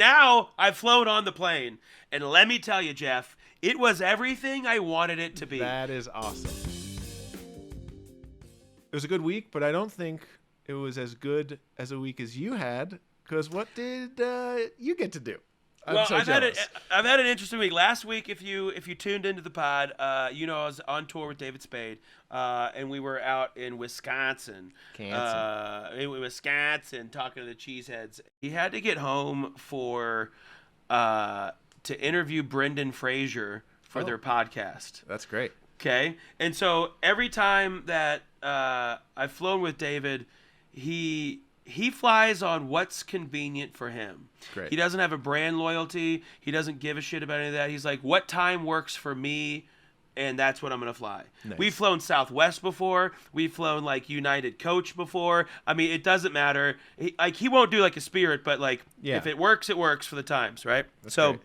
now I've flown on the plane, and let me tell you, Jeff, it was everything I wanted it to be. That is awesome. It was a good week, but I don't think it was as good as a week as you had. Because what did you get to do? I've had an interesting week. Last week, if you tuned into the pod, I was on tour with David Spade, and we were out in Wisconsin. Wisconsin, talking to the cheeseheads. He had to get home to interview Brendan Fraser for their podcast. That's great. Okay, and so every time that I've flown with David, he flies on what's convenient for him. Great. He doesn't have a brand loyalty. He doesn't give a shit about any of that. He's like, what time works for me, and that's what I'm going to fly. Nice. We've flown Southwest before. We've flown, like, United Coach before. I mean, it doesn't matter. He won't do, like, a Spirit, but, like, if it works, it works for the times, right? That's so great.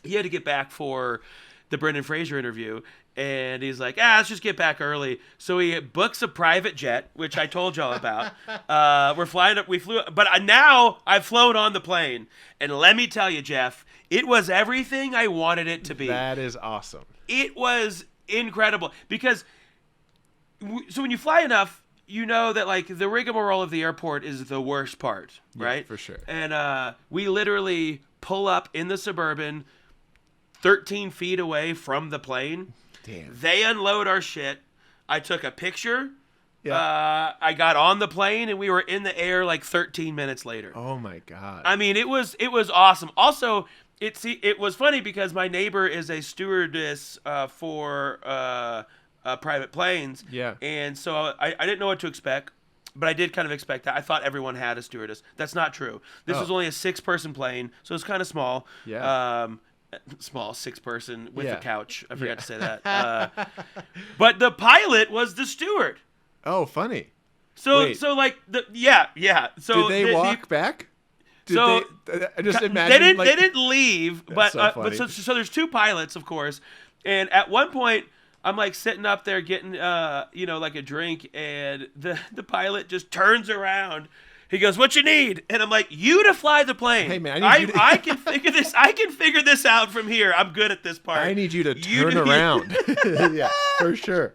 He had to get back for the Brendan Fraser interview, and he's like, let's just get back early. So he books a private jet, which I told y'all about. We're flying up. We flew, but now I've flown on the plane, and let me tell you, Jeff, it was everything I wanted it to be. That is awesome. It was incredible because so when you fly enough, you know that like the rigmarole of the airport is the worst part, right? For sure. And we literally pull up in the Suburban 13 feet away from the plane. Damn. They unload our shit. I took a picture. Yeah. I got on the plane, and we were in the air like 13 minutes later. Oh, my God. I mean, it was awesome. Also, it was funny because my neighbor is a stewardess for private planes. Yeah. And so I didn't know what to expect, but I did kind of expect that. I thought everyone had a stewardess. That's not true. This was only a 6-person plane, so it's kind of small. Yeah. Small 6-person with Yeah. a couch. I forgot to say that. But the pilot was the steward. Oh, funny. So Wait. So like yeah. So did they walk back? I just imagine they didn't leave, but so funny. so there's 2 pilots, of course, and at one point I'm like sitting up there getting like a drink, and the pilot just turns around. He goes, "What you need?" And I'm like, "You to fly the plane." Hey man, I can figure this. I can figure this out from here. I'm good at this part. I need you to turn around. Yeah, for sure.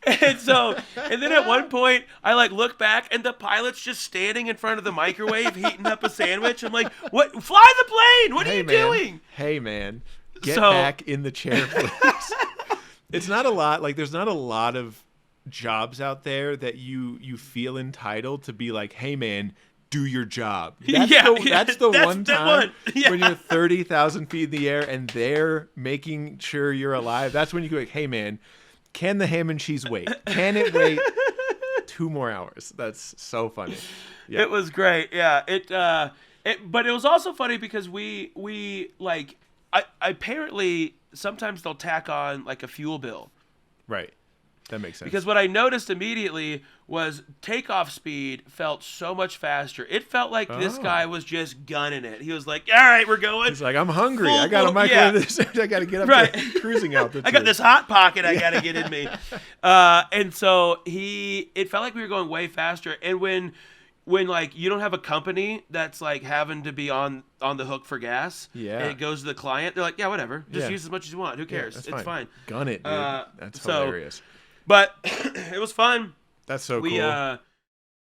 And then at one point, I like look back, and the pilot's just standing in front of the microwave heating up a sandwich. I'm like, "What? Fly the plane? What are you doing?" Hey man, get back in the chair, please. It's not a lot. Like, there's not a lot of jobs out there that you feel entitled to be like, hey man, do your job. That's the one time when you're 30,000 feet in the air and they're making sure you're alive. That's when you go like, hey man, can the ham and cheese wait? Can it wait 2 more hours? That's so funny. Yeah. It was great. Yeah. But it was also funny because we like I apparently sometimes they'll tack on like a fuel bill. Right. That makes sense. Because what I noticed immediately was takeoff speed felt so much faster. It felt like this guy was just gunning it. He was like, all right, we're going. He's like, I'm hungry. I got to microwave this. I got to get up to cruising altitude. I got this Hot Pocket I got to get in me. And so it felt like we were going way faster. And when like you don't have a company that's like having to be on the hook for gas, and it goes to the client, they're like, yeah, whatever. Just use as much as you want. Who cares? It's fine. Gun it, dude. That's hilarious. But it was fun. That's so cool.